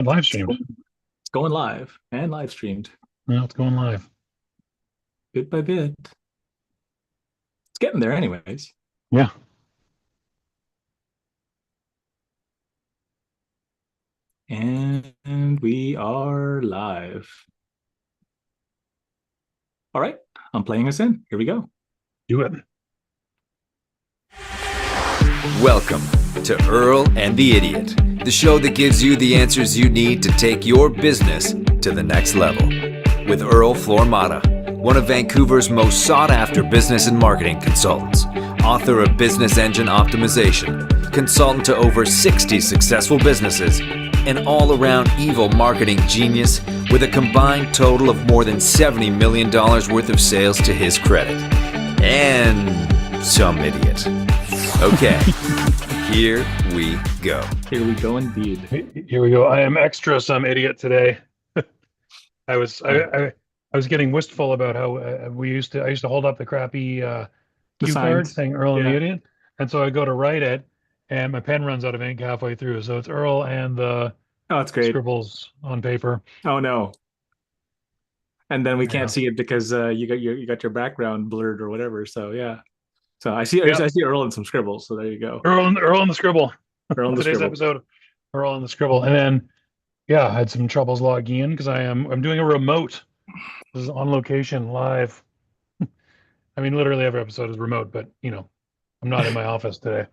Live It's streamed. going, it's going live and live streamed No, it's going live. bit by bit. It's getting there, anyways. Yeah. And we are live. All right, I'm playing us in. Here we go. Do it. Welcome to Earl and the Idiot, the show that gives you the answers you need to take your business to the next level. With Earl Flormata, one of Vancouver's most sought-after business and marketing consultants, author of Business Engine Optimization, consultant to over 60 successful businesses, an all-around evil marketing genius with a combined total of more than $70 million worth of sales to his credit. And some idiot. Okay, here we go. Here we go, indeed. Here we go. I am extra some idiot today. I was I, Uh, I, I was getting wistful about how I used to hold up the crappy the cue card signs. saying Earl and the Yeah. Idiot, and so I go to write it, and my pen runs out of ink halfway through. So it's Earl and the Oh, it's great. scribbles on paper. Oh no. And then we can't Yeah. see it because you got your background blurred or whatever. So yeah. So I Yep. see Earl and some scribbles. So there you go. Earl and the scribble. Earl and the Today's scribble. episode, Earl and the scribble, and then yeah, I had some troubles logging in because I'm doing a remote. This is on location live. I mean, literally every episode is remote, but I'm not in my office today.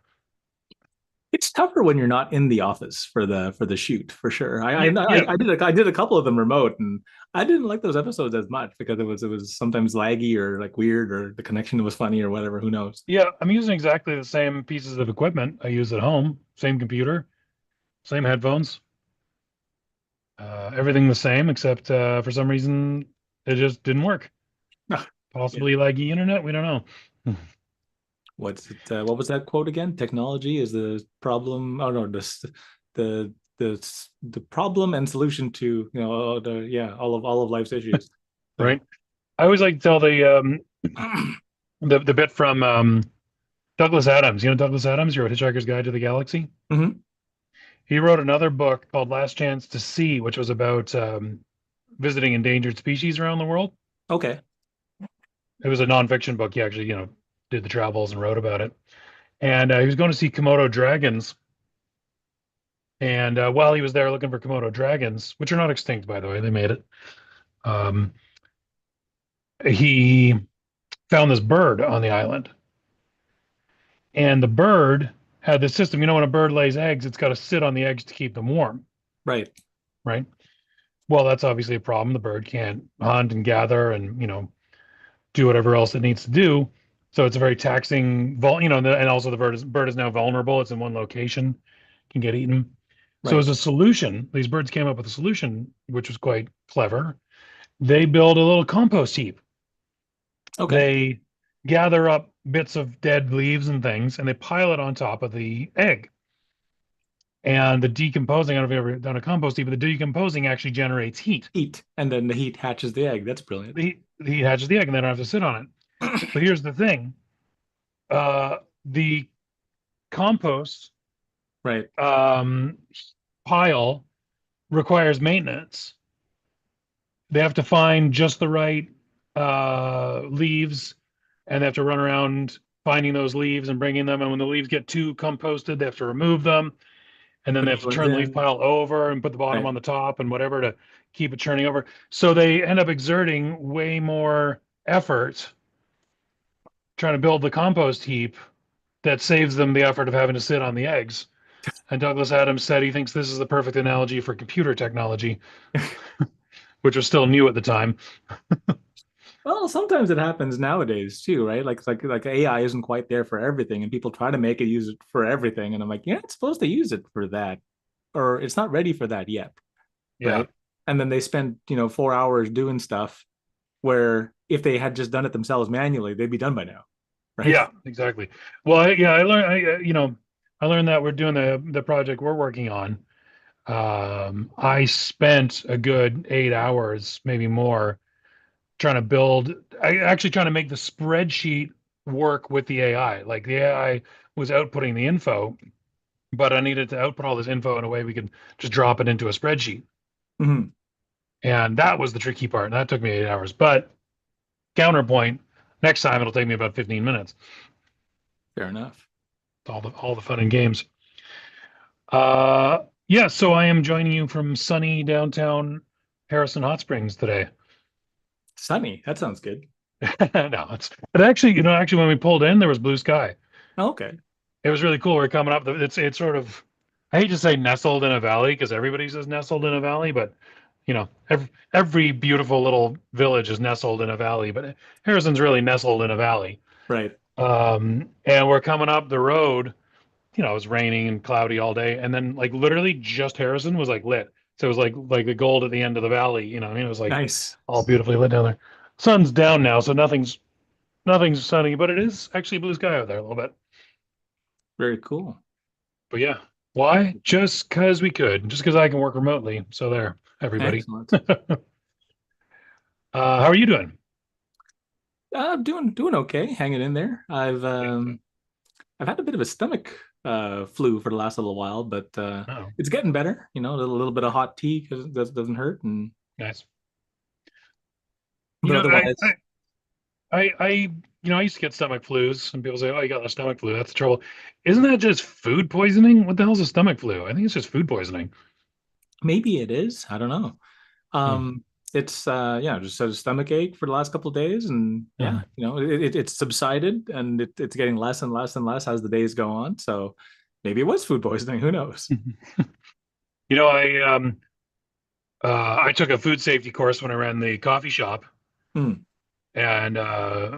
It's tougher when you're not in the office for the shoot, for sure. I Yeah, I, yeah, I did a couple of them remote, and I didn't like those episodes as much because it was sometimes laggy or like weird or the connection was funny or whatever. Who knows? yeah. I'm using exactly the same pieces of equipment I use at home. Same computer, same headphones, everything the same, except for some reason it just didn't work. Yeah. Possibly laggy internet. We don't know. What's it? What was that quote again? Technology is the problem. Oh no, the problem and solution to all of life's issues. So Right. I always like to tell the bit from Douglas Adams. You know Douglas Adams, who wrote Hitchhiker's Guide to the Galaxy. Mhm. He wrote another book called Last Chance to See, which was about visiting endangered species around the world. Okay. It was a nonfiction book. He actually, did the travels and wrote about it. And he was going to see Komodo dragons. And while he was there looking for Komodo dragons, which are not extinct, by the way, they made it, um, he found this bird on the island. And the bird had this system. When a bird lays eggs, it's got to sit on the eggs to keep them warm, Right. right? Well, that's obviously a problem. The bird can't hunt and gather and, do whatever else it needs to do. So it's a very taxing, and also the bird is now vulnerable. It's in one location, can get eaten. So Right. as a solution, these birds came up with a solution which was quite clever. They build a little compost heap. Okay. They gather up bits of dead leaves and things, and they pile it on top of the egg. And the decomposing, I don't know if you've ever done a compost heap, but the decomposing actually generates heat. Heat, and then the heat hatches the egg. That's brilliant. The heat hatches the egg, and they don't have to sit on it. But here's the thing: the compost Right. um, pile requires maintenance. They have to find just the right leaves, and they have to run around finding those leaves and bringing them. And when the leaves get too composted, they have to remove them, and then The they new have to ones turn the leaf in. pile over and put the bottom Right. on the top and whatever to keep it churning over. So they end up exerting way more effort trying to build the compost heap that saves them the effort of having to sit on the eggs. And Douglas Adams said he thinks this is the perfect analogy for computer technology, which was still new at the time. Well, sometimes it happens nowadays too, right? Like AI isn't quite there for everything, and people try to make it use it for everything. And I'm like, you're not supposed to use it for that, or it's not ready for that yet, Yeah, right? And then they spend 4 hours doing stuff where if they had just done it themselves manually, they'd be done by now, right? yeah, exactly. Well, I learned, I learned that we're doing the project we're working on. I spent a good 8 hours, maybe more, trying to make the spreadsheet work with the AI. Like the AI was outputting the info, but I needed to output all this info in a way we could just drop it into a spreadsheet. Hmm. And that was the tricky part. And that took me 8 hours. But counterpoint, next time it'll take me about 15 minutes. Fair enough. All the fun and games. Yeah, so I am joining you from sunny downtown Harrison Hot Springs today. Sunny. That sounds good. No, but actually, actually when we pulled in, there was blue sky. Okay. It was really cool. We're coming up. It's sort of, I hate to say nestled in a valley because everybody says nestled in a valley, but every beautiful little village is nestled in a valley, but Harrison's really nestled in a valley. Right. And we're coming up the road. It was raining and cloudy all day, and then like literally just Harrison was like lit. So it was like the gold at the end of the valley. What I mean, it was like Nice. all beautifully lit down there. Sun's down now, so nothing's sunny, but it is actually blue sky out there a little bit. Very cool. But yeah, why? Just because we could, just because I can work remotely. So there, everybody. Excellent. How are you doing? Doing okay, hanging in there. I've had a bit of a stomach flu for the last little while, but Oh, it's getting better. A little bit of hot tea because it doesn't hurt, and nice. You but know, I, otherwise, I used to get stomach flus, and people say, "Oh, you got the stomach flu. That's the trouble." Isn't that just food poisoning? What the hell's a stomach flu? I think it's just food poisoning. maybe it is. I don't know. Hmm. It's yeah, just had a stomach ache for the last couple of days, and yeah, Mhm. it's subsided, and it's getting less and less and less as the days go on. So maybe it was food poisoning. Who knows? I took a food safety course when I ran the coffee shop, Hmm. and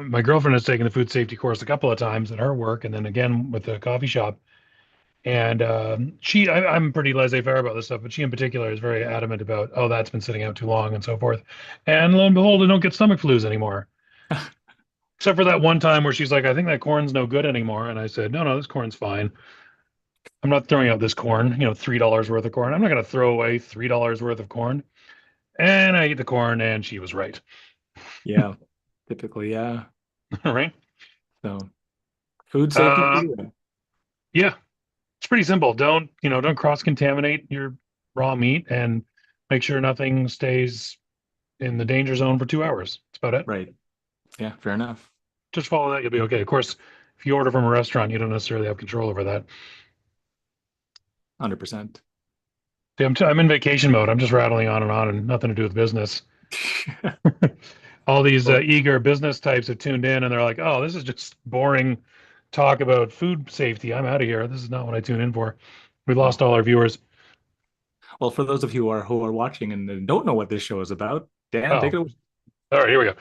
my girlfriend has taken the food safety course a couple of times at her work, and then again with the coffee shop. And I'm pretty laissez-faire about this stuff, but she in particular is very adamant about, oh, that's been sitting out too long and so forth. And lo and behold, I don't get stomach flus anymore. Except for that one time where she's like, I think that corn's no good anymore. And I said, no, no, this corn's fine. I'm not throwing out this corn, $3 worth of corn. I'm not going to throw away $3 worth of corn. And I ate the corn, and she was right. Yeah, typically, yeah. All right. So food safety for Uh, you. yeah, it's pretty simple. Don't cross-contaminate your raw meat, and make sure nothing stays in the danger zone for 2 hours. That's about it. Right. Yeah, fair enough. Just follow that, you'll be okay. Of course, if you order from a restaurant, you don't necessarily have control over that. 100%. See, I'm in vacation mode. I'm just rattling on and nothing to do with business. All these Well, eager business types have tuned in and they're like, oh, this is just boring talk about food safety. I'm out of here. This is not what I tune in for. We lost well, all our viewers. well, for those of you who are watching and don't know what this show is about, Dan, take Oh, it away. all right, here we go.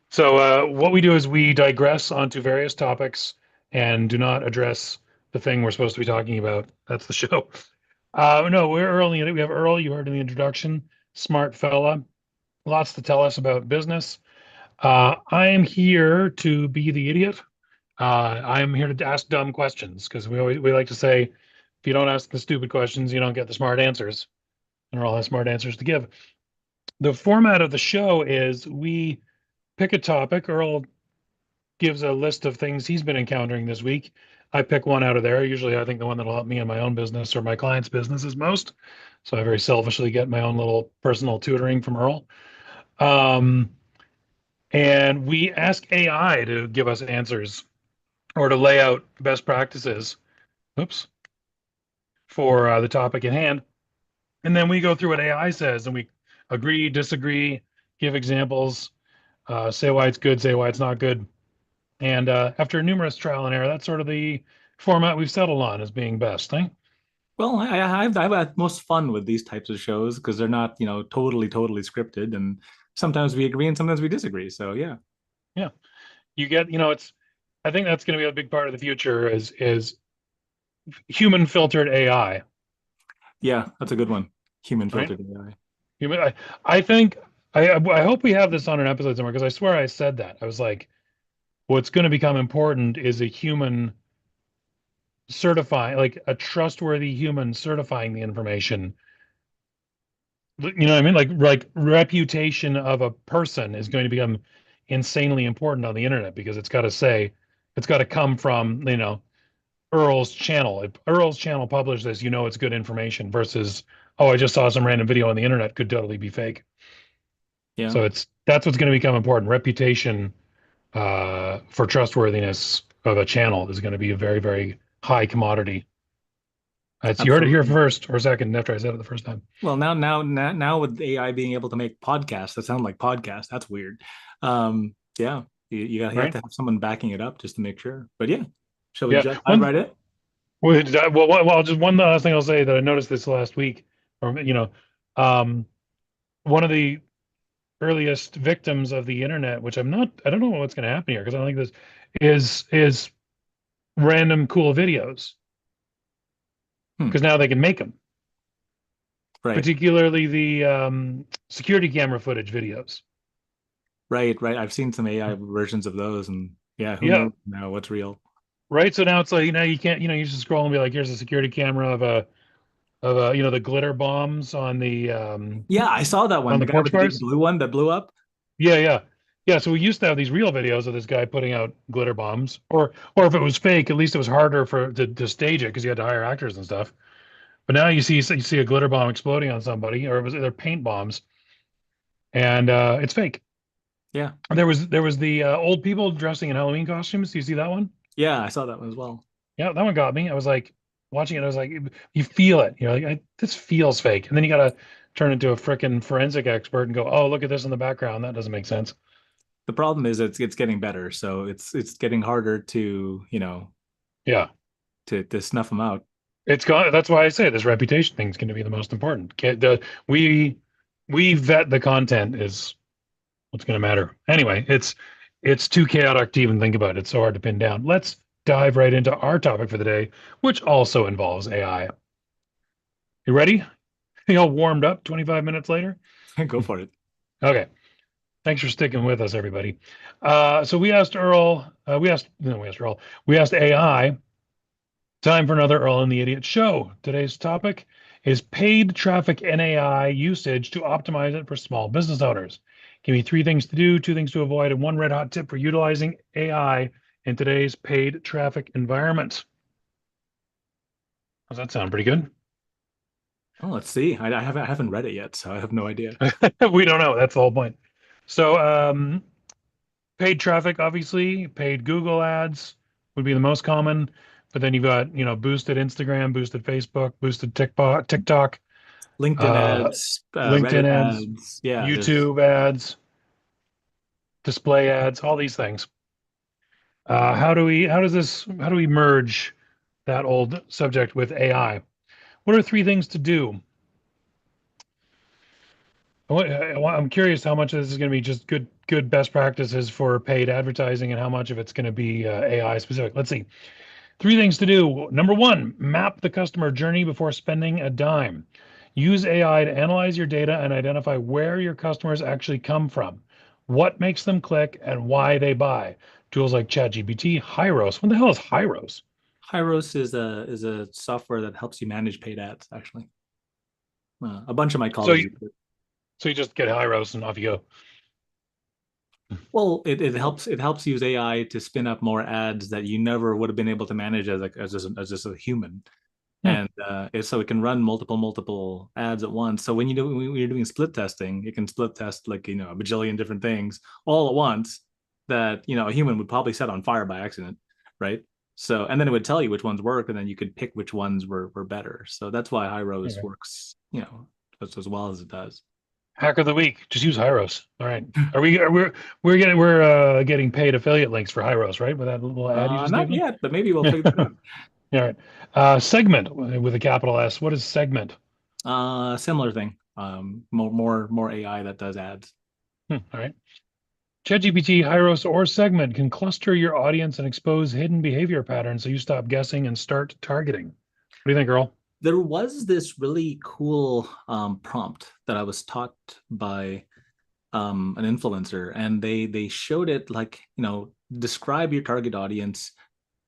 So, what we do is we digress onto various topics and do not address the thing we're supposed to be talking about. That's the show. No, we're Earl. We have Earl. You heard in the introduction. Smart fella. Lots to tell us about business. I am here to be the idiot. I'm here to ask dumb questions because we like to say, if you don't ask the stupid questions, you don't get the smart answers. And Earl has smart answers to give. The format of the show is we pick a topic. Earl gives a list of things he's been encountering this week. I pick one out of there. Usually, I think the one that'll help me in my own business or my client's business is most. So I very selfishly get my own little personal tutoring from Earl. Um, and we ask AI to give us answers or to lay out best practices. Oops, for the topic at hand. And then we go through what AI says and we agree, disagree, give examples, say why it's good, say why it's not good. And after numerous trial and error, that's sort of the format we've settled on as being best. Eh? Well, I've had most fun with these types of shows because they're not, totally scripted, and sometimes we agree and sometimes we disagree. So yeah, Yeah, you get, it's. I think that's going to be a big part of the future is human filtered AI. yeah, that's a good one. Human Right? filtered AI. Human. I think. I hope we have this on an episode somewhere because I swear I said that. I was like, what's going to become important is a human certifying, like a trustworthy human certifying the information. You know what I mean? Like reputation of a person is going to become insanely important on the internet because it's got to say, it's got to come from, Earl's channel. If Earl's channel published this, you know it's good information versus, oh, I just saw some random video on the internet, could totally be fake. Yeah, So that's what's going to become important. Reputation for trustworthiness of a channel is going to be a very, very high commodity. You heard it here absolutely. first or second after I said it the first time. Well, now with AI being able to make podcasts that sound like podcasts, that's weird. Yeah, you have Right? to have someone backing it up just to make sure. But yeah, shall we Yeah. just dive right in? Just one last thing I'll say that I noticed this last week, or um, one of the earliest victims of the internet, which I don't know what's going to happen here because I don't think this is random cool videos Hmm. because now they can make them, Right, particularly the security camera footage videos. right. I've seen some AI versions of those, and yeah, who Yeah, knows now what's real? right. So now it's like you can't you just scroll and be like, here's a security camera of a the glitter bombs Yeah, I saw that one. on The the guy porch with the big cars. blue one that blew up. Yeah. So we used to have these real videos of this guy putting out glitter bombs, or if it was fake, at least it was harder to stage it because you had to hire actors and stuff. But now you see a glitter bomb exploding on somebody, or they're paint bombs, and it's fake. Yeah, There was the old people dressing in Halloween costumes. Do you see that one? yeah, I saw that one as well. Yeah, that one got me. I was like watching it. I was like, you feel it. Like this feels fake, and then you got to turn into a freaking forensic expert and go, oh, look at this in the background. That doesn't make sense. The problem is it's getting better, so it's getting harder to Yeah. to snuff them out. It's gone. That's why I say this reputation thing is going to be the most important. We we vet the content is what's going to matter. Anyway, it's too chaotic to even think about. It's so hard to pin down. Let's dive right into our topic for the day, which also involves AI. You ready? You all warmed up 25 minutes later? Go for it. Okay. Thanks for sticking with us, everybody. So we asked Earl, we asked, no, we asked Earl, we asked AI. Time for another Earl and the Idiot show. Today's topic is paid traffic and AI usage to optimize it for small business owners. Give me three things to do, two things to avoid, and one red hot tip for utilizing AI in today's paid traffic environment. Does that sound pretty good? Oh, let's see. I haven't read it yet, so I have no idea. We don't know. That's the whole point. So, paid traffic, obviously, paid Google ads would be the most common. But then you've got, boosted Instagram, boosted Facebook, boosted TikTok, LinkedIn uh, ads, LinkedIn Reddit ads, ads. Yeah, there's YouTube ads, display ads, all these things. How do we merge that old subject with AI? What are three things to do? I'm curious how much of this is going to be just good best practices for paid advertising and how much of it's going to be AI specific. Let's see. Three things to do. Number one, map the customer journey before spending a dime. Use AI to analyze your data and identify where your customers actually come from, what makes them click, and why they buy. Tools like ChatGPT, Hyros. What the hell is Hyros? Hyros is a software that helps you manage paid ads. Actually, a bunch of my So colleagues you, use it. so you just get Hyros and off you go. Well, it helps use AI to spin up more ads that you never would have been able to manage as just a human. Hmm, And so it can run multiple ads at once. So when you're doing split testing, it can split test like a bajillion different things all at once that a human would probably set on fire by accident, right? So and then it would tell you which ones work, and then you could pick which ones were better. So that's why High Rose okay. works, as well as it does. Hack of the week. Just use Hyros. All right. We're getting paid affiliate links for Hyros, right? With that little ad you just gave Not them. yet, but maybe we'll figure that out. All right. Segment with a capital S. What is segment? Similar thing. More AI that does ads. All right. ChatGPT, Hyros, or Segment can cluster your audience and expose hidden behavior patterns so you stop guessing and start targeting. What do you think, Earl? There was this really cool prompt that I was taught by an influencer, and they showed it like describe your target audience,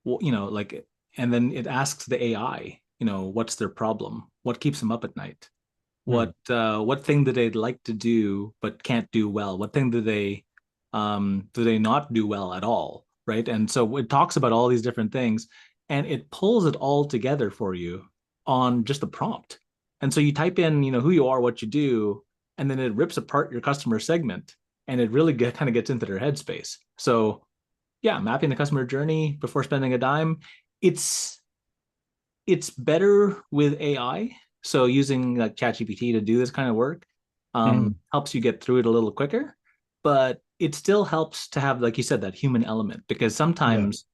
like, and then it asks the AI, what's their problem, what keeps them up at night, Hmm. what thing do they like to do but can't do well, what thing do they not do well at all, right? And so it talks about all these different things, and it pulls it all together for you on just a prompt. And so you type in, who you are, what you do, and then it rips apart your customer segment and it really kind of gets into their headspace. So yeah, mapping the customer journey before spending a dime, it's it's better with AI. So using like ChatGPT to do this kind of work Mhm. helps you get through it a little quicker, but it still helps to have, like you said, that human element because Yeah. sometimes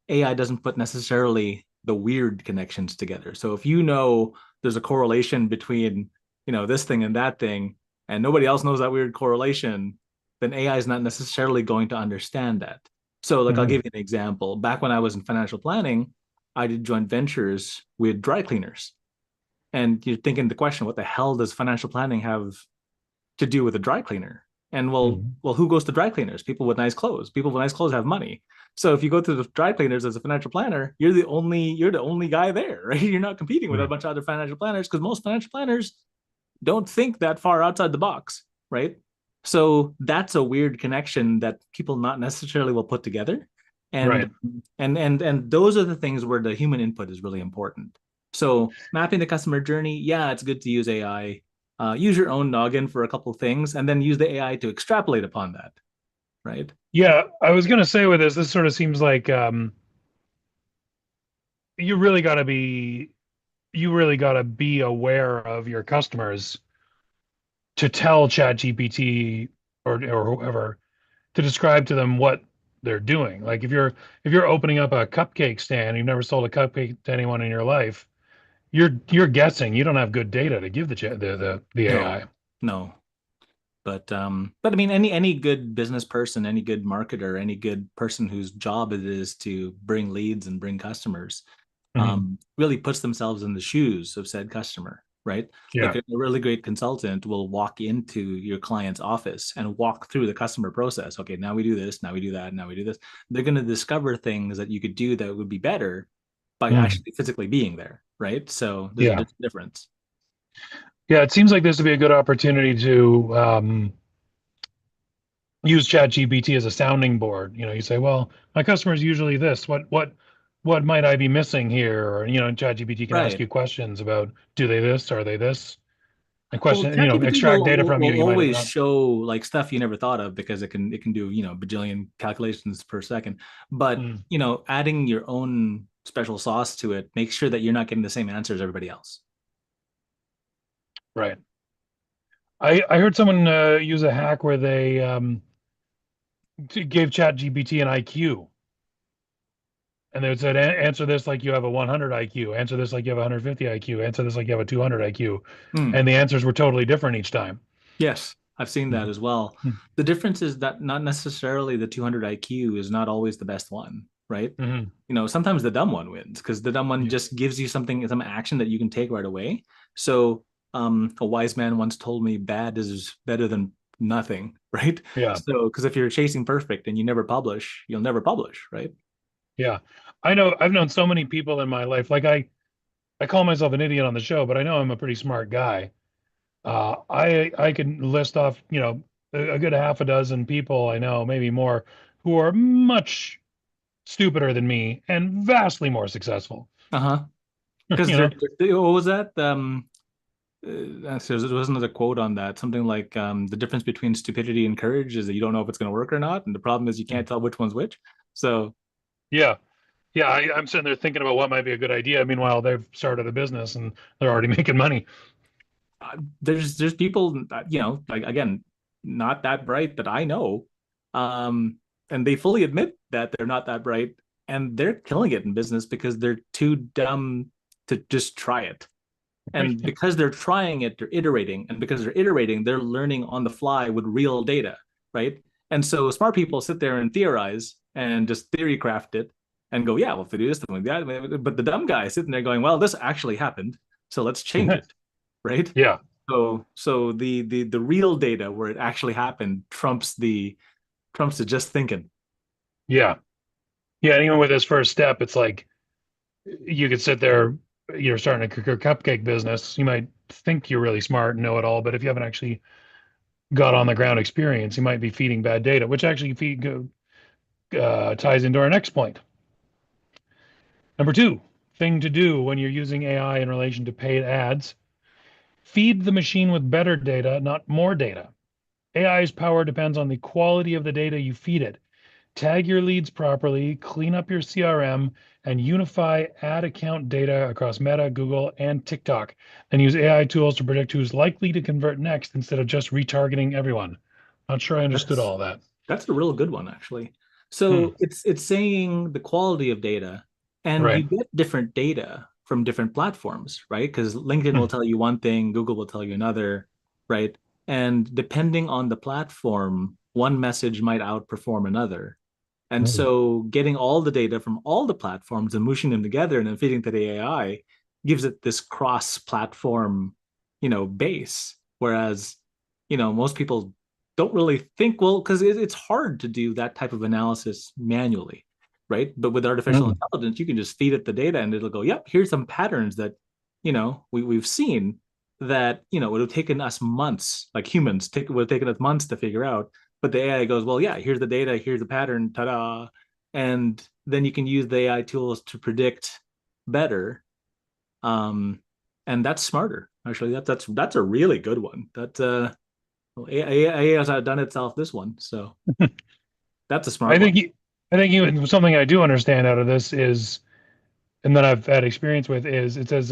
AI doesn't put necessarily the weird connections together. So if you know there's a correlation between this thing and that thing, and nobody else knows that weird correlation, then AI is not necessarily going to understand that. So like I'll Mhm. give you an example. Back when I was in financial planning, I did joint ventures with dry cleaners. And you're thinking the question, what the hell does financial planning have to do with a dry cleaner? And Mhm. who goes to dry cleaners? People with nice clothes. People with nice clothes have money. So if you go to the dry cleaners as a financial planner, you're the only guy there, right? You're not competing with a Yeah. bunch of other financial planners because most financial planners don't think that far outside the box, right? So that's a weird connection that people not necessarily will put together. And Right. and those are the things where the human input is really important. So mapping the customer journey, yeah, it's good to use AI. Use your own noggin for a couple things, and then use the AI to extrapolate upon that, right? Yeah, I was gonna say with this sort of seems like you really gotta be you really gotta be aware of your customers to tell ChatGPT or whoever to describe to them what they're doing. Like if you're opening up a cupcake stand, you've never sold a cupcake to anyone in your life, you're guessing. You don't have good data to give the No, AI. no. But I mean, any good business person, any good marketer, any good person whose job it is to bring leads and bring customers, Hmm. really puts themselves in the shoes of said customer, right? Like Yeah. a really great consultant will walk into your client's office and walk through the customer process. Okay, now we do this, now we do that, now we do this. They're going to discover things that you could do that would be better by Mhm. actually physically being there, right? So there's a Yeah. difference. Yeah. It seems like this would be a good opportunity to use ChatGPT as a sounding board. You say, well, my customer is usually this. What might I be missing here? Or ChatGPT can ask Right. you questions about do they this? Are they this? And Well, question, ChatGPT extract data from you. will You might have always not. show like stuff you never thought of because it can do bajillion calculations per second. But Mm, adding your own special sauce to it makes sure that you're not getting the same answer as everybody else. right. I heard someone use a hack where they gave ChatGPT an IQ, and they said, Answer this like you have a 100 IQ. Answer this like you have a 150 IQ. Answer this like you have a 200 IQ." Hmm. And the answers were totally different each time. Yes, I've seen that Mhm. as well. The difference is that not necessarily the 200 IQ is not always the best one, right? Mhm. Sometimes the dumb one wins because the dumb one Yeah. just gives you some action that you can take right away. So, a wise man once told me bad is better than nothing, right? Yeah. So, because if you're chasing perfect and you never publish, you'll never publish, right? Yeah. I know I've known so many people in my life. Like I call myself an idiot on the show, but I know I'm a pretty smart guy. I can list off, a good half a dozen people I know, maybe more, who are much stupider than me and vastly more successful. Uh-huh. Because You know, what was that? So there was another quote on that, something like the difference between stupidity and courage is that you don't know if it's going to work or not, and the problem is you can't tell which one's which. So yeah, yeah. I'm sitting there thinking about what might be a good idea. Meanwhile, they've started a business and they're already making money. there's people that, like again, not that bright that I know, um, and they fully admit that they're not that bright, and they're killing it in business because they're too dumb to just try it. And because they're trying it, they're iterating. And because they're iterating, they're learning on the fly with real data, right? And so smart people sit there and theorize and just theory craft it and go, yeah, well, if they do this, then that. But the dumb guy is sitting there going, well, this actually happened. So let's change it, right? Yeah, So the real data where it actually happened trumps the just thinking. yeah, yeah. And even with this first step, it's like you could sit there, you're starting a cupcake business. You might think you're really smart and know it all, but if you haven't actually got on the ground experience, you might be feeding bad data, which actually ties into our next point. Number two, thing to do when you're using AI in relation to paid ads, feed the machine with better data, not more data. AI's power depends on the quality of the data you feed it. Tag your leads properly, clean up your CRM, and unify ad account data across Meta, Google, and TikTok. Then use AI tools to predict who's likely to convert next instead of just retargeting everyone. Not sure I understood That's all that. That's a real good one, actually. Hmm. So it's saying the quality of data, and you Right. get different data from different platforms, right? Because LinkedIn will Hmm. tell you one thing, Google will tell you another, right? And depending on the platform, one message might outperform another. And Hmm. so getting all the data from all the platforms and mushing them together and then feeding to the AI gives it this cross-platform, base. Whereas, most people don't really think, well, because it's hard to do that type of analysis manually, right? But with artificial Hmm. intelligence, you can just feed it the data and it'll go, yep, here's some patterns that, we've seen that, it would have taken us months, like humans, would have taken us months to figure out, but the AI goes, well, yeah, here's the data, here's the pattern, ta-da. And then you can use the AI tools to predict better. Um, and that's smarter. Actually, that's a really good one. That AI has outdone itself this one. So that's a I smart one. think I think even something I do understand out of this is, and that I've had experience with is it says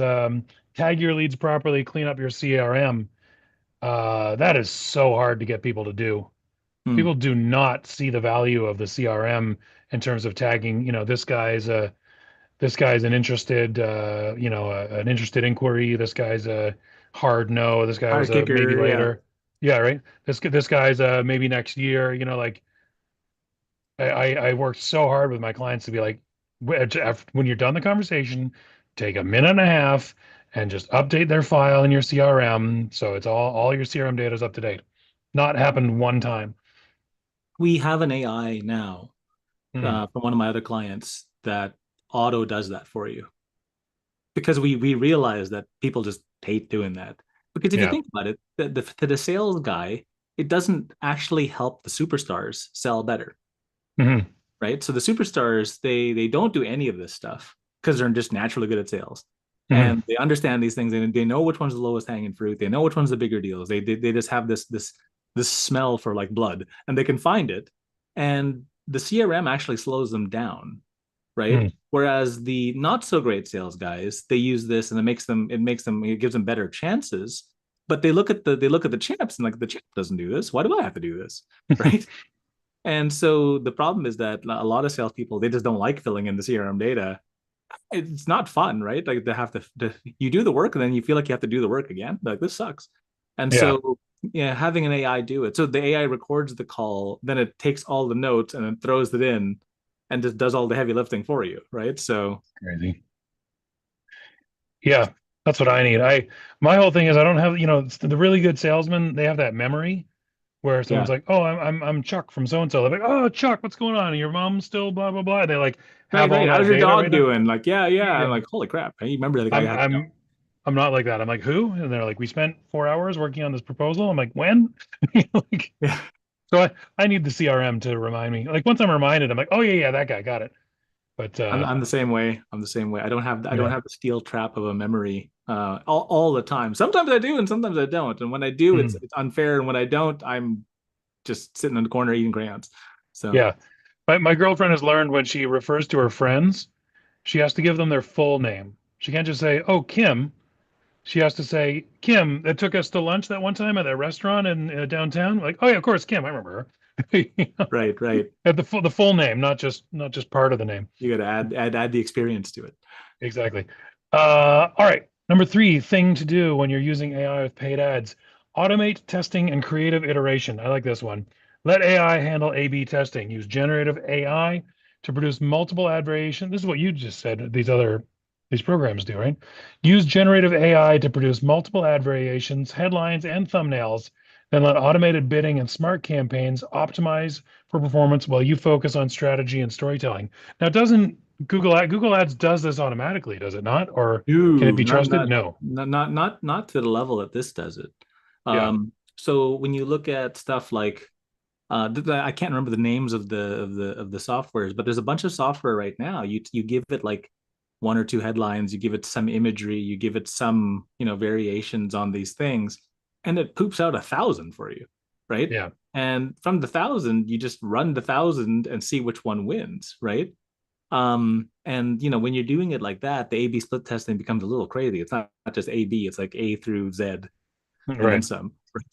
tag your leads properly, clean up your CRM. That is so hard to get people to do. Hmm. People do not see the value of the CRM in terms of tagging. This guy's an interested, an interested inquiry. This guy's a hard no. This guy Tire was a maybe kicker, yeah. later. Yeah, right. This guy's a maybe next year. Like I worked so hard with my clients to be like, when you're done the conversation, take a minute and a half and just update their file in your CRM so it's all your CRM data is up to date. Not happened one time. We have an AI now Hmm. from one of my other clients that auto does that for you because we realize that people just hate doing that. Because if you Yeah. think about it, to the sales guy, it doesn't actually help the superstars sell better, Hmm. right? So the superstars, they don't do any of this stuff because they're just naturally good at sales. Hmm. And they understand these things and they know which one's the lowest hanging fruit. They know which one's the bigger deals. They just have this smell for like blood and they can find it. And the CRM actually slows them down, right? Hmm. Whereas the not so great sales guys, they use this and it gives them better chances. But they look at the champs and like the champ doesn't do this. Why do I have to do this? Right. And so the problem is that a lot of salespeople they just don't like filling in the CRM data. It's not fun, right? Like they have you do the work and then you feel like you have to do the work again. Like this sucks. And Yeah. so yeah, having an AI do it. So the AI records the call, then it takes all the notes and then throws it in and just does all the heavy lifting for you, right? So Crazy. Yeah. That's what I need. My whole thing is I don't have, the really good salesmen, they have that memory where someone's yeah. like, "Oh, I'm Chuck from so and so." They're like, "Oh, Chuck, what's going on? And your mom's still blah blah blah." They like Right, have all right. How's that your data right dog there. doing? Like, yeah, yeah. I'm Yeah. like, holy crap. Hey, you remember the guy who I'm had the dog? I'm I'm not like that. I'm like, "Who?" And they're like, "We spent 4 hours working on this proposal." I'm like, "When?" Like, Yeah. so I need the CRM to remind me. Like once I'm reminded, I'm like, "Oh yeah, yeah, that guy got it." But I'm the same way. I'm the same way. I don't yeah. have the steel trap of a memory all the time. Sometimes I do and sometimes I don't. And when I do, it's Mhm. it's unfair. And when I don't, I'm just sitting in the corner eating crayons. So Yeah. My girlfriend has learned when she refers to her friends, she has to give them their full name. She can't just say, "Oh, Kim." She has to say, "Kim, that took us to lunch that one time at that restaurant in downtown." Like, "Oh yeah, of course, Kim, I remember her." right, right. At the full name, not just part of the name. You got to add the experience to it. Exactly. All right. Number three thing to do when you're using AI with paid ads: automate testing and creative iteration. I like this one. Let AI handle A/B testing. Use generative AI to produce multiple ad variations. This is what you just said. These programs do, right? Use generative AI to produce multiple ad variations, headlines, and thumbnails. Then let automated bidding and smart campaigns optimize for performance while you focus on strategy and storytelling. Now, doesn't Google Ads does this automatically, does it not? Or can it Ooh, be not trusted? not No. not to the level that this does it. Yeah. So when you look at stuff like I can't remember the names of the softwares, but there's a bunch of software right now. You give it like one or two headlines, you give it some imagery, you give it some, variations on these things, and it poops out 1,000 for you, right? Yeah. And from the 1,000, you just run the 1,000 and see which one wins, right? And when you're doing it like that, the A/B split testing becomes a little crazy. It's not just A/B; it's like A through Z and then Right. some. Right?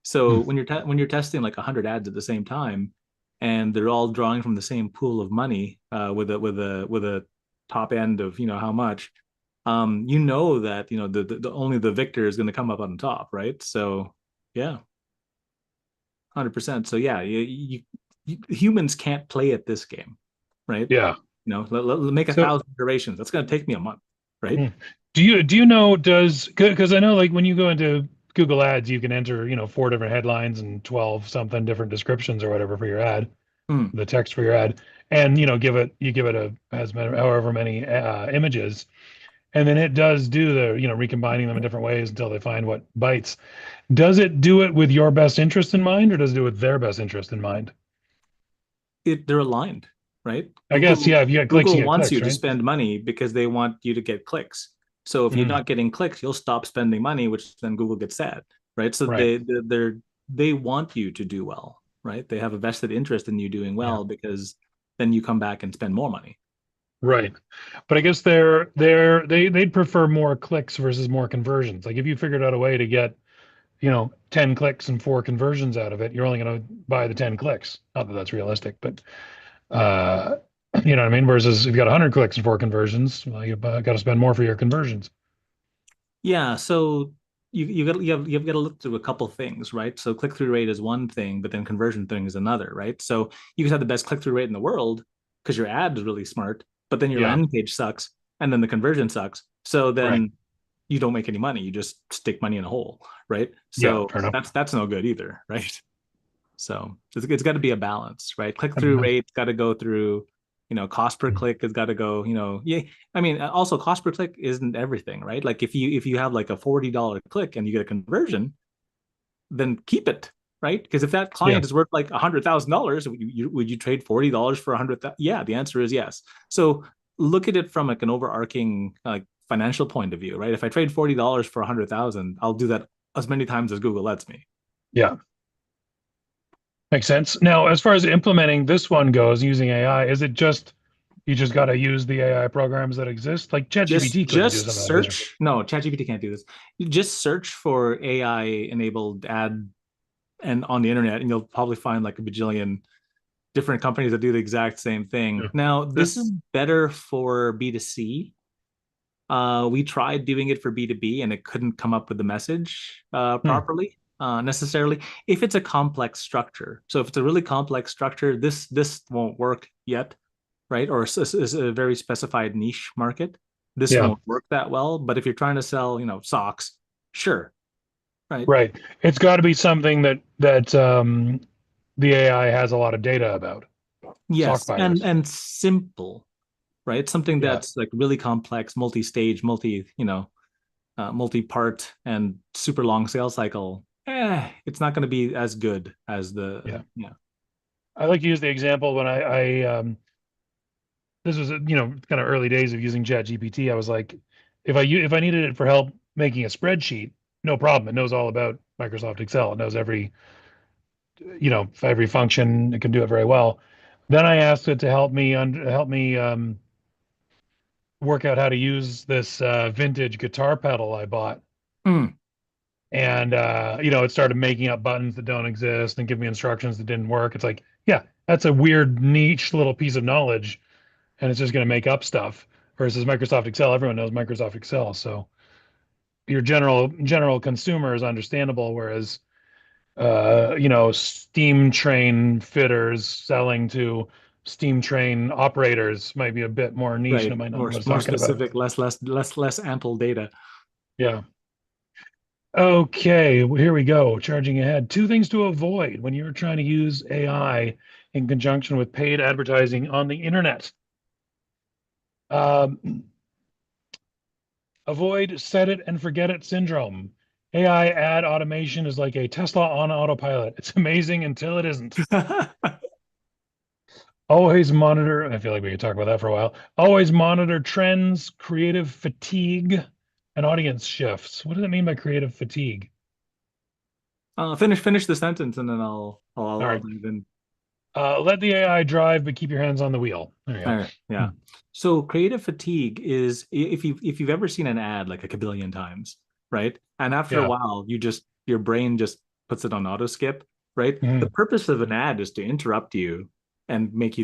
So Hmm. when you're testing like 100 ads at the same time, and they're all drawing from the same pool of money, with a top end of how much, that the only the victor is going to come up on top, right? So yeah, 100%. So yeah, humans can't play at this game, right? Yeah. Make a So 1,000 iterations. That's going to take me a month, right? hmm. Do you know does because I know like when you go into Google Ads, you can enter, 4 different headlines and 12 something different descriptions or whatever for your ad, Hmm. the text for your ad, and give it a as many, however many images, and then it does do the, recombining them in different ways until they find what bites. Does it do it with your best interest in mind, or does it do it with their best interest in mind? They're aligned, right? I guess, Google yeah, if you get clicks, you Google get wants clicks, you to right? spend money because they want you to get clicks. So if you're Mm, not getting clicks, you'll stop spending money, which then Google gets sad, right? So right. they want you to do well, right? They have a vested interest in you doing Yeah. well because then you come back and spend more money. Right. But I guess they'd prefer more clicks versus more conversions. Like if you figured out a way to get, 10 clicks and 4 conversions out of it, you're only going to buy the 10 clicks. Not that that's realistic, but uh, you know what I mean? Versus if you got 100 clicks and 4 conversions, well, you've got to spend more for your conversions. Yeah, so you've got to look through a couple things, right? So click through rate is one thing, but then conversion thing is another, right? So you can have the best click through rate in the world because your ad is really smart, but then your Yeah. landing page sucks, and then the conversion sucks. So Right. then you don't make any money. You just stick money in a hole, right? Yeah. So Fair enough. that's no good either, right? So it's got to be a balance, right? Click That through makes sense. rate's got to go through, cost per click has got to go, yeah. I mean, also cost per click isn't everything, right? Like if you have like a $40 click and you get a conversion, then keep it, right? Because if that Yeah. client is worth like $100,000, would you trade $40 for 100,000? Yeah, the answer is yes. So look at it from like an overarching like financial point of view, right? If I trade $40 for 100,000, I'll do that as many times as Google lets me. Yeah. Makes sense. Now, as far as implementing this one goes, using AI, is it just you just got to use the AI programs that exist? Like just ChatGPT couldn't do just something like this. search. No, ChatGPT can't do this. You just search for AI enabled ad and on the internet, and you'll probably find like a bajillion different companies that do the exact same thing. Yeah. Now, Uh, this is better for B2C. We tried doing it for B2B and it couldn't come up with the message hmm. properly. Necessarily, if it's a complex structure. So if it's a really complex structure, this won't work yet, right? Or is a very specified niche market, this Yeah. won't work that well. But if you're trying to sell, socks, sure, right? Right. It's got to be something that the AI has a lot of data about. Sock Yes, and buyers. and simple, right? Something Yeah. that's like really complex, multi-stage, multi-part, and super long sales cycle. It's not going to be as good as the Yeah. yeah. I like to use the example when this was, kind of early days of using ChatGPT. I was like, if I needed it for help making a spreadsheet, no problem. It knows all about Microsoft Excel. It knows every function. It can do it very well. Then I asked it to help me work out how to use this vintage guitar pedal I bought. Mm, And it started making up buttons that don't exist and give me instructions that didn't work. It's like, yeah, that's a weird niche little piece of knowledge, and it's just going to make up stuff. Versus Microsoft Excel, everyone knows Microsoft Excel, so your general consumer is understandable. Whereas, steam train fitters selling to steam train operators might be a bit more niche, and right. it might not know More what it's more talking about. specific, less ample data. Yeah. Okay, well, here we go. Charging ahead. 2 things to avoid when you're trying to use AI in conjunction with paid advertising on the internet. Um, avoid set it and forget it syndrome. AI ad automation is like a Tesla on autopilot. It's amazing until it isn't. Always monitor. I feel like we could talk about that for a while. Always monitor trends, creative fatigue, and audience shifts. What does it mean by creative fatigue? Finish the sentence and then All I'll right. dive in. Let the AI drive, but keep your hands on the wheel. There you All go. right, yeah. Hmm. So creative fatigue is if you've ever seen an ad like a kabillion times, right? And after a Yeah. while, your brain just puts it on auto skip, right? The Hmm. purpose of an ad is to interrupt you and make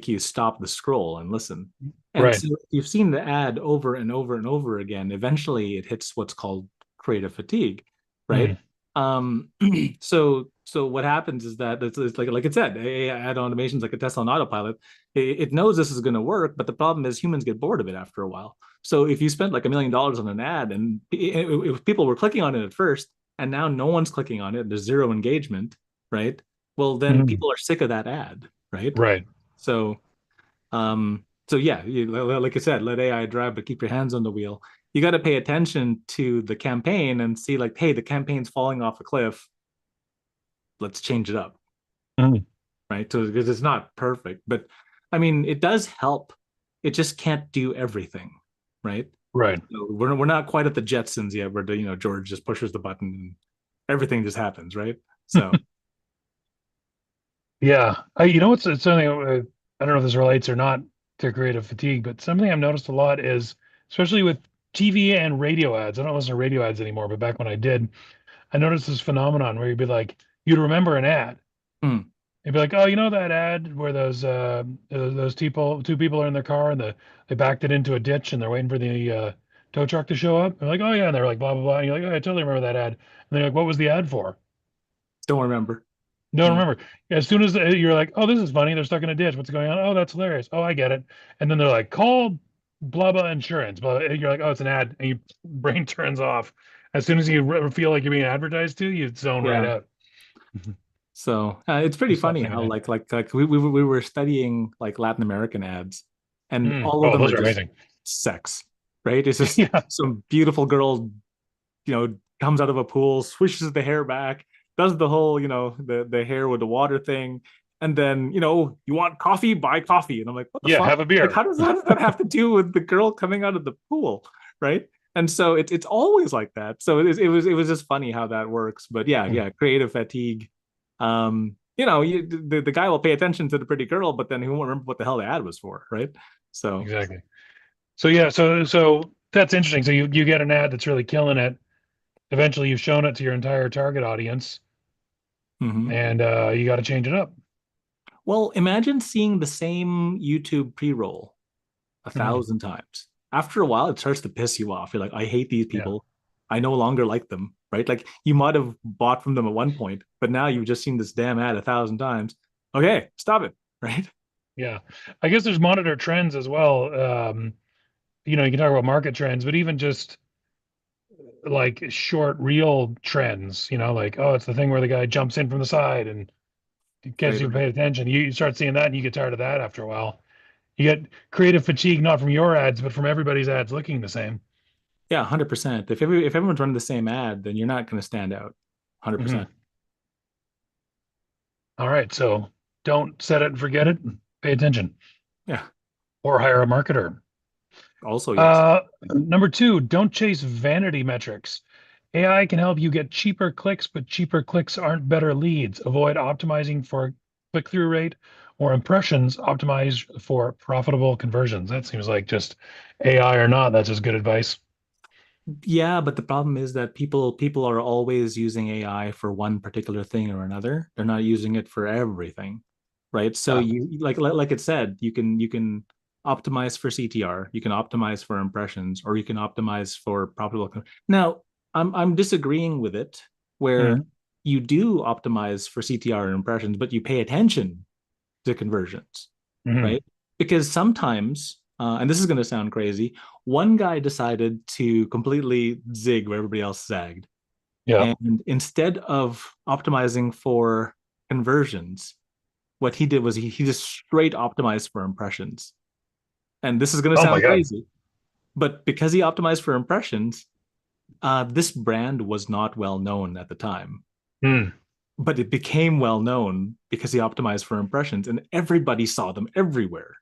you stop the scroll and listen. And Right. so if you've seen the ad over and over and over again, eventually it hits what's called creative fatigue, right? Hmm. So what happens is that it's like it said, AI ad automations like a Tesla on autopilot. It knows this is going to work, but the problem is humans get bored of it after a while. So if you spent like $1 million on an ad and if people were clicking on it at first and now no one's clicking on it, there's zero engagement, right? Well, then Hmm. people are sick of that ad, right? Right. So so yeah, like I said, let AI drive, but keep your hands on the wheel. You got to pay attention to the campaign and see like, hey, the campaign's falling off a cliff. Let's change it up, Hmm. right? So because it's not perfect, but I mean, it does help. It just can't do everything, right? Right. So we're not quite at the Jetsons yet, where George just pushes the button and everything just happens, right? So Yeah. It's something, I don't know if this relates or not to creative fatigue, but something I've noticed a lot is, especially with TV and radio ads. I don't listen to radio ads anymore, but back when I did, I noticed this phenomenon where you'd remember an ad. mm, You'd be like, oh, you know that ad where those two people are in their car and they backed it into a ditch and they're waiting for the tow truck to show up. They're like, oh yeah, and they're like blah blah blah. And you're like, oh, I totally remember that ad. And they're like, what was the ad for? don't remember. Don't Yeah, remember. As soon as you're like, oh, this is funny. They're stuck in a ditch. What's going on? Oh, that's hilarious. Oh, I get it. And then they're like, call blah blah insurance. Blah. And you're like, oh, it's an ad, and your brain turns off. As soon as you feel like you're being advertised to, you zone right yeah. out. So it's You pretty stop funny thinking how that. we were studying like Latin American ads, and Mm. all of Oh, them those are are just amazing. sex, right? It's just Yeah. some beautiful girl, comes out of a pool, swishes the hair back, does the whole, the hair with the water thing, and then you want coffee, buy coffee, and I'm like, what the Yeah. fuck? Have a Like, beer. how does that have to do with the girl coming out of the pool, right? And so it's always like that. So it was just funny how that works. But yeah, creative fatigue. The guy will pay attention to the pretty girl, but then he won't remember what the hell the ad was for, right? So Exactly. So yeah, so that's interesting. So you get an ad that's really killing it. Eventually, you've shown it to your entire target audience, mhm. and you got to change it up. Well, imagine seeing the same YouTube pre-roll a Mhm. thousand times. After a while, it starts to piss you off. You're like, I hate these Yeah, people. I no longer like them, right? Like you might have bought from them at one point, but now you've just seen this damn ad a thousand times. Okay, stop it, right? yeah. I guess there's monitor trends as well. You can talk about market trends, but even just like short reel trends. Like, oh, it's the thing where the guy jumps in from the side and gets Right, you right. pay attention. You start seeing that, and you get tired of that after a while. You get creative fatigue not from your ads, but from everybody's ads looking the same. Yeah, 100%. If everyone's running the same ad, then you're not going to stand out. Mhm. 100%. All right, so don't set it and forget it. Pay attention, Yeah. or hire a marketer. Also, yes. Number two, don't chase vanity metrics. AI can help you get cheaper clicks, but cheaper clicks aren't better leads. Avoid optimizing for click-through rate or impressions. Optimize for profitable conversions. That seems like just AI or not. That's just good advice. Yeah, but the problem is that people are always using AI for one particular thing or another. They're not using it for everything, right? So Yeah. you like it said, you can optimize for CTR, you can optimize for impressions, or you can optimize for profitable. Now, I'm disagreeing with it where Mhm. you do optimize for CTR and impressions, but you pay attention to conversions, Mhm. right? Because sometimes, and this is going to sound crazy, one guy decided to completely zig where everybody else zagged. Yeah. And instead of optimizing for conversions, what he did was he just straight optimized for impressions. And this is going to Oh my sound God. crazy, but because he optimized for impressions, this brand was not well known at the time. Mm. but it became well known because he optimized for impressions, and everybody saw them everywhere,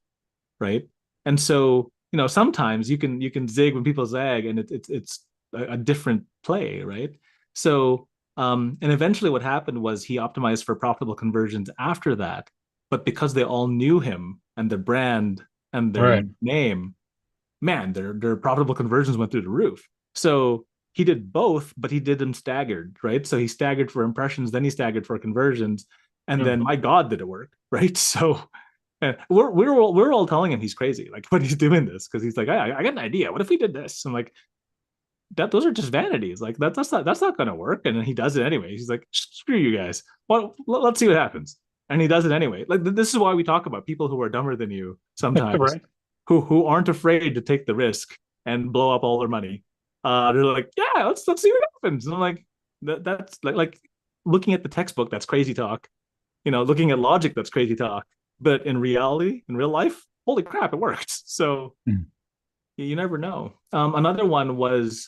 right? And so, sometimes you can zig when people zag, and it's a different play, right? So, and eventually, what happened was he optimized for profitable conversions after that, but because they all knew him and their brand and their Right. name, man, their profitable conversions went through the roof. So he did both, but he did them staggered, right? So he staggered for impressions, then he staggered for conversions, and Hmm. then my God, did it work, right? So we're all telling him he's crazy, like when he's doing this, because he's like, I got an idea. What if we did this? I'm like, those are just vanities. Like that's not going to work. And then he does it anyway. He's like, screw you guys. Well, let's see what happens. And he does it anyway. Like this is why we talk about people who are dumber than you sometimes, Right. who aren't afraid to take the risk and blow up all their money. They're like, yeah, let's see what happens. And I'm like, that's like looking at the textbook, that's crazy talk. Looking at logic, that's crazy talk. But in reality, in real life, holy crap, it worked. So Hmm. you never know. Another one was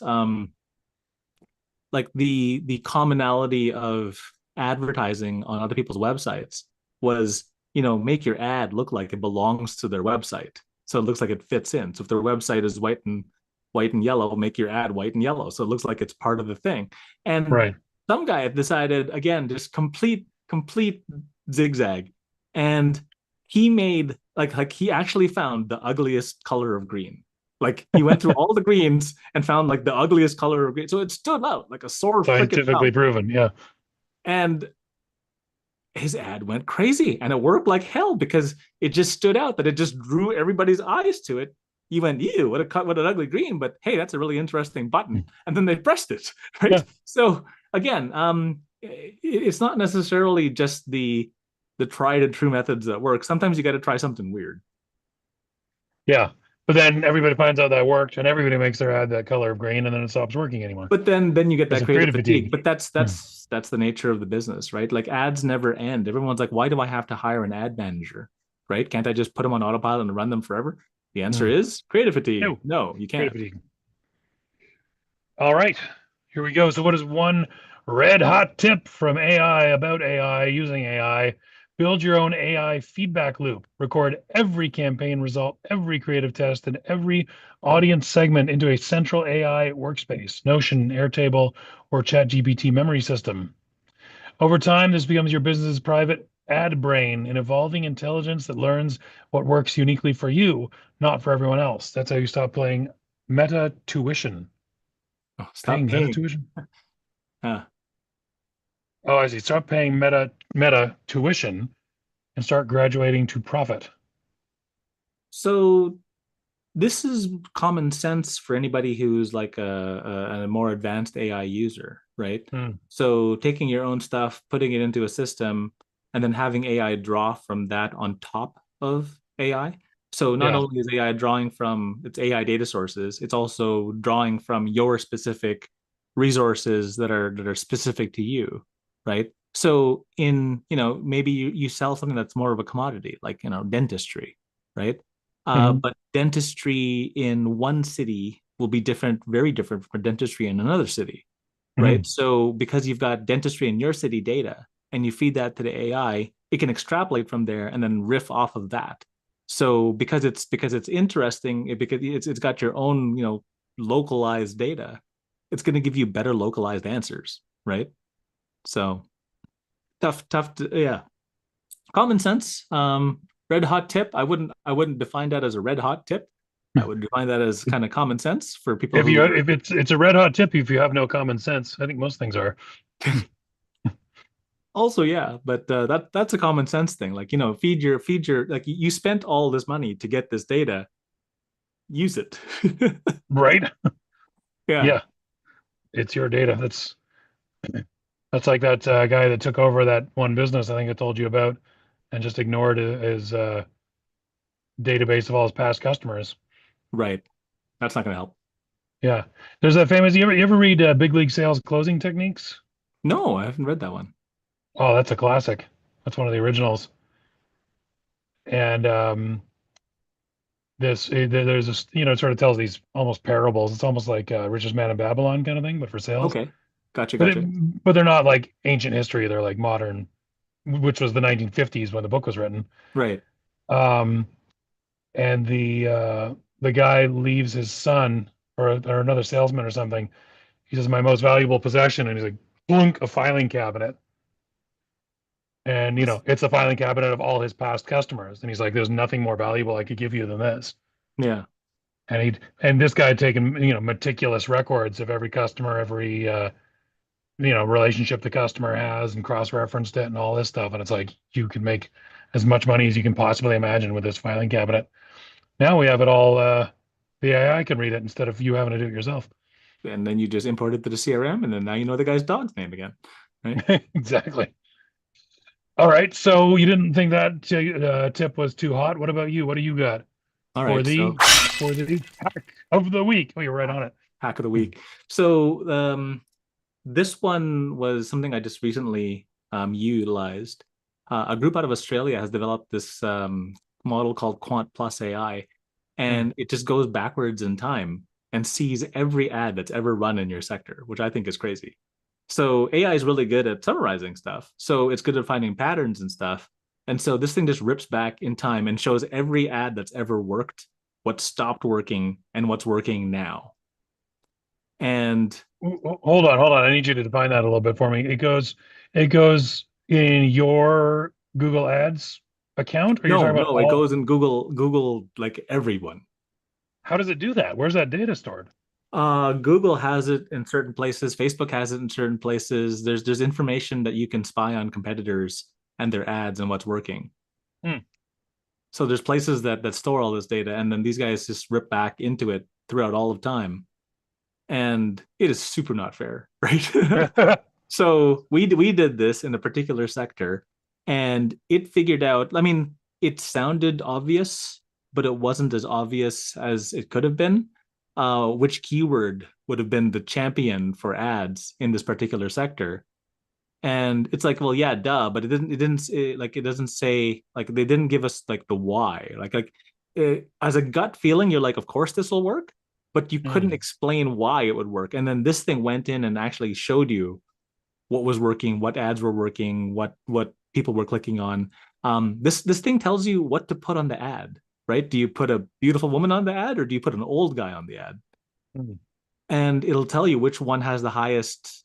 like the commonality of advertising on other people's websites was, make your ad look like it belongs to their website. So it looks like it fits in. So if their website is white and yellow, make your ad white and yellow. So it looks like it's part of the thing. And Right. some guy had decided, again, just complete zigzag. And he made like he actually found the ugliest color of green. Like he went through all the greens and found like the ugliest color of green. So it stood out like a sore freaking Scientifically thumb. proven. Yeah. And his ad went crazy and it worked like hell because it just stood out that it just drew everybody's eyes to it. You went, ew, what an ugly green, but hey, that's a really interesting button. And then they pressed it, right? Yeah. So again, it's not necessarily just the tried and true methods that work. Sometimes you got to try something weird. Yeah. But then everybody finds out that worked and everybody makes their ad that color of green and then it stops working anymore But then you get because that of creative creative fatigue. fatigue. But that's Hmm. that's that's the nature of the business, right? Like ads never end. Everyone's like, why do I have to hire an ad manager? Right? Can't I just put them on autopilot and run them forever? The answer Hmm. is creative fatigue. No, No, you creative can't. fatigue. All right. Here we go. So what is one red hot tip from AI about AI using AI? Build your own AI feedback loop. Record every campaign result, every creative test, and every audience segment into a central AI workspace, Notion, Airtable, or ChatGPT memory system. Over time, this becomes your business's private ad brain, an evolving intelligence that learns what works uniquely for you, not for everyone else. That's how you stop playing meta tuition. Oh, stop Paying meta paying. tuition? Uh, Oh, I see. Stop paying meta tuition and start graduating to profit. so this is common sense for anybody who's like a more advanced AI user, right? Hmm. So taking your own stuff, putting it into a system, and then having AI draw from that on top of AI. So not Yeah. only is AI drawing from its AI data sources, it's also drawing from your specific resources that are specific to you, right? So maybe you sell something that's more of a commodity, like dentistry, right? Mhm. But dentistry in one city will be different, very different from dentistry in another city, right? Mhm. So because you've got dentistry in your city data and you feed that to the AI, it can extrapolate from there and then riff off of that. So because it's interesting, because it's got your own localized data, it's going to give you better localized answers, right? So yeah, common sense. Red hot tip. I wouldn't define that as a red hot tip. I would define that as kind of common sense for people If who you are if it's a red hot tip if you have no common sense. I think most things are. also, yeah, but that's a common sense thing. Like, feed your like you spent all this money to get this data, use it. Right? Yeah, Yeah. It's your data. That's like that guy that took over that one business I think I told you about and just ignored his database of all his past customers. right. That's not going to help. Yeah. There's that famous you ever read Big League Sales Closing Techniques? No, I haven't read that one. Oh, that's a classic. That's one of the originals. And there's this, it sort of tells these almost parables. It's almost like Richest Man in Babylon kind of thing, but for sales. Okay. Gotcha, but gotcha. but they're not like ancient history. They're like modern, which was the 1950s when the book was written. Right. Um, and the guy leaves his son or another salesman or something. He says, "My most valuable possession," and he's like, "Plunk, a filing cabinet." And it's a filing cabinet of all his past customers. And he's like, "There's nothing more valuable I could give you than this." Yeah. And this guy had taken meticulous records of every customer, every relationship the customer has, and cross-referenced it and all this stuff. And it's like you can make as much money as you can possibly imagine with this filing cabinet. Now we have it all. The AI can read it instead of you having to do it yourself. And then you just import it to the CRM, and then now you know the guy's dog's name again, right? Exactly. All right. So you didn't think that tip was too hot. What about you? What do you got All for right. So the hack of the week? Oh, you're right on it. hack of the week. So this one was something I just recently utilized. A group out of Australia has developed this model called Quant Plus AI, Hmm. and it just goes backwards in time and sees every ad that's ever run in your sector, which I think is crazy. So AI is really good at summarizing stuff. So it's good at finding patterns and stuff. And so this thing just rips back in time and shows every ad that's ever worked, what stopped working, and what's working now. And Hold on. I need you to define that a little bit for me. It goes in your Google Ads account, or you're talking no, about no, it all? goes in Google like everyone. How does it do that? Where's that data stored? Google has it in certain places. Facebook has it in certain places. There's information that you can spy on competitors and their ads and what's working. Hmm. So there's places that store all this data, and then these guys just rip back into it throughout all of time, and it is super not fair, right? So we did this in a particular sector, and it figured out. I mean, it sounded obvious, but it wasn't as obvious as it could have been. Which keyword would have been the champion for ads in this particular sector? And it's like, well, yeah, duh, but it doesn't say, like, they didn't give us like the why. As a gut feeling, you're like, of course this will work, but you couldn't Hmm. explain why it would work. And then this thing went in and actually showed you what was working, what ads were working, what people were clicking on. This thing tells you what to put on the ad, right? Do you put a beautiful woman on the ad, or do you put an old guy on the ad? Hmm. And it'll tell you which one has the highest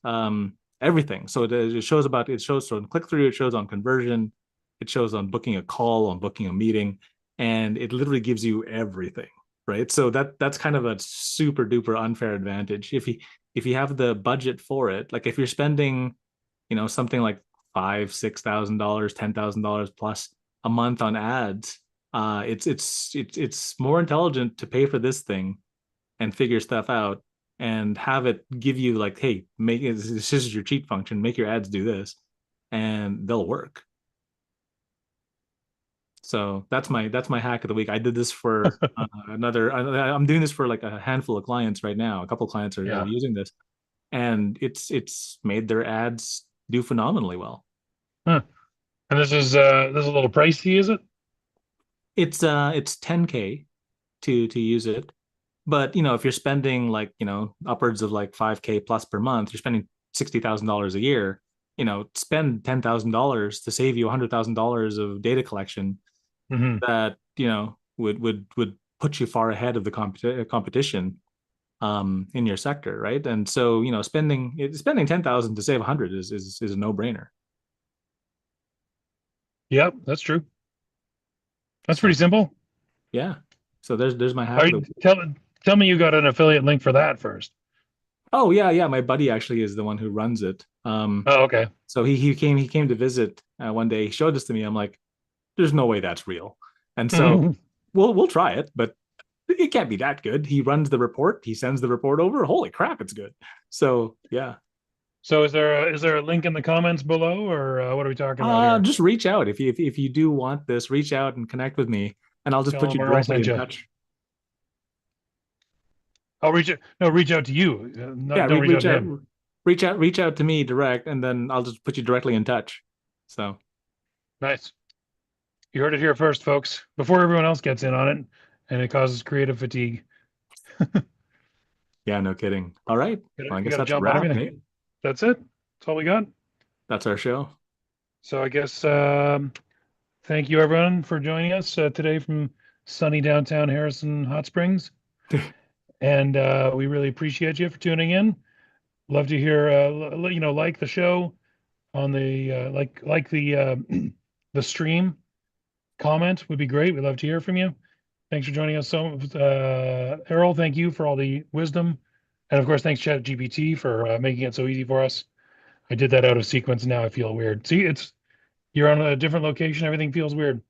everything. So it shows on click through, it shows on conversion, it shows on booking a call, on booking a meeting, and it literally gives you everything, right? So that's kind of a super duper unfair advantage. If you have the budget for it, like if you're spending, something like $5,000, $6,000, $10,000 plus a month on ads, it's more intelligent to pay for this thing and figure stuff out and have it give you like, hey, make it, this is your cheat function, make your ads do this, and they'll work. So that's my hack of the week. I did this for I'm doing this for like a handful of clients right now. A couple of clients are Yeah. using this, and it's made their ads do phenomenally well. Huh. And this is a little pricey, is it? It's 10K to use it. But if you're spending like, upwards of like 5K plus per month, you're spending $60,000 a year, spend $10,000 to save you $100,000 of data collection Hmm. that, would put you far ahead of the competition in your sector, right? And so, spending 10,000 to save 100 is a no-brainer. Yep, that's true. That's So, pretty simple. yeah. So there's my All hack of right, the week. tell me you got an affiliate link for that first. Oh, yeah, yeah, my buddy actually is the one who runs it. Oh, okay. So he came to visit one day. He showed this to me. I'm like, there's no way that's real. And so we'll try it, but it can't be that good. He runs the report. He sends the report over. Holy crap, it's good. So yeah, So is there a link in the comments below, or what are we talking about here? just reach out if you do want this. Reach out and connect with me, and I'll just Tell put them you Earl directly sent in you. touch. I'll reach out. No, reach out to you. Yeah, Not don't reach out to him. reach out to me direct, and then I'll just put you directly in touch. So Nice. You heard it here first, folks. Before everyone else gets in on it, and it causes creative fatigue. yeah, no kidding. All right. Well, I You guess got to that's a jump on wrap, everything. mate. that's it. That's all we got. That's our show. So I guess thank you everyone for joining us today from sunny downtown Harrison Hot Springs, and we really appreciate you for tuning in. Love to hear like the show on the like the the stream. Comment would be great. We'd love to hear from you. Thanks for joining us. So, Earl, thank you for all the wisdom, and of course, thanks ChatGPT for making it so easy for us. I did that out of sequence. Now I feel weird. See, you're on a different location. Everything feels weird.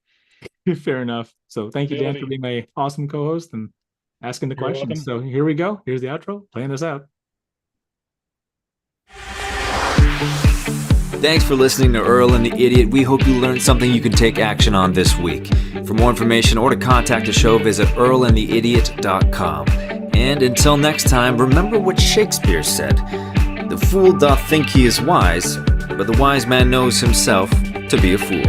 Fair enough. So thank you, Dan, for Ability. being my awesome co-host and asking the You're questions. welcome. So here we go. Here's the outro. Playing us out. Thanks for listening to Earl and the Idiot. We hope you learned something you can take action on this week. For more information or to contact the show, visit earlandtheidiot.com. And until next time, remember what Shakespeare said. The fool doth think he is wise, but the wise man knows himself to be a fool.